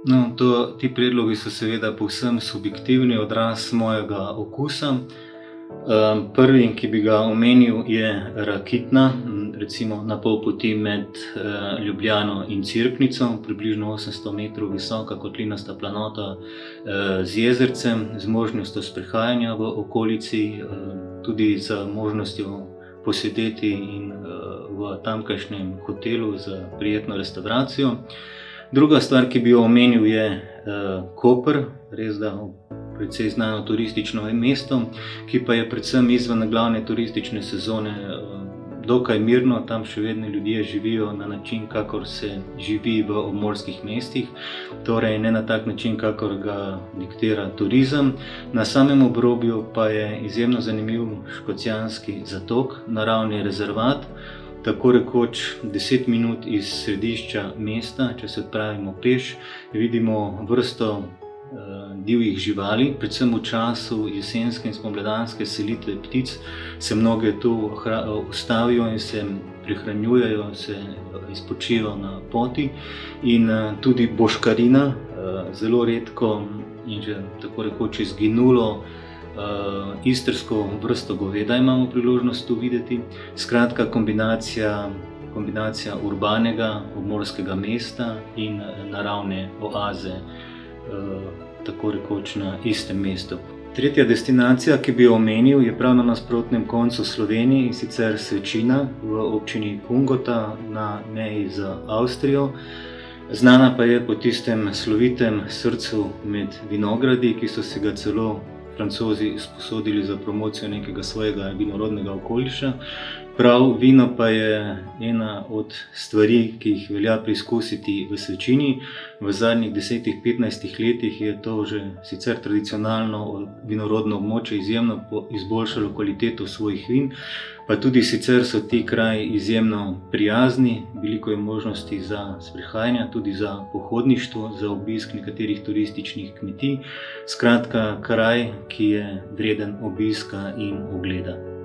No, ti predlogi so seveda povsem subjektivni, odraz mojega okusa. Prvi, ki bi ga omenil, je Rakitna, recimo na pol poti med Ljubljano in Cerknico, približno 800 metrov visoka kotlinasta planota z jezercem, z možnostjo sprehajanja v okolici, tudi z možnostjo posedeti in v tamkajšnjem hotelu z prijetno restavracijo. Druga stvar, ki bi jo omenil, je Koper, res da precej znano turistično mesto, ki pa je predvsem izven glavne turistične sezone dokaj mirno. Tam še vedno ljudje živijo na način, kakor se živi v obmorskih mestih, torej ne na tak način, kakor ga diktira turizem. Na samem obrobju pa je izjemno zanimiv Škocjanski zatok, naravni rezervat, tako rekoč 10 minut iz središča mesta. Če se odpravimo peš, vidimo vrsto divjih živali, predvsem v času jesenske in spomladanske selitve ptic se mnoge tu ustavijo in se prehranjujejo, se izpočijo na poti. In tudi boškarina, zelo redko in že tako rekoč izginulo istrsko vrsto goveda imamo priložnost tu videti. Skratka, kombinacija urbanega obmorskega mesta in naravne oaze, tako rekoč na istem mestu. Tretja destinacija, ki bi jo omenil, je prav na nasprotnem koncu Slovenije, in sicer Svečina v občini Kungota na meji z Avstrijo. Znana pa je po tistem slovitem srcu med vinogradi, ki so se ga celo Francozi izposodili za promocijo nekega svojega vinorodnega okoliša. Prav vino pa je ena od stvari, ki jih velja preizkusiti v Svečini. V zadnjih 10-15 letih je to že sicer tradicionalno vinorodno območje izjemno izboljšalo kvaliteto svojih vin, pa tudi sicer so ti kraji izjemno prijazni, veliko je možnosti za sprehajanja, tudi za pohodništvo, za obisk nekaterih turističnih kmetij. Skratka, kraj, ki je vreden obiska in ogleda.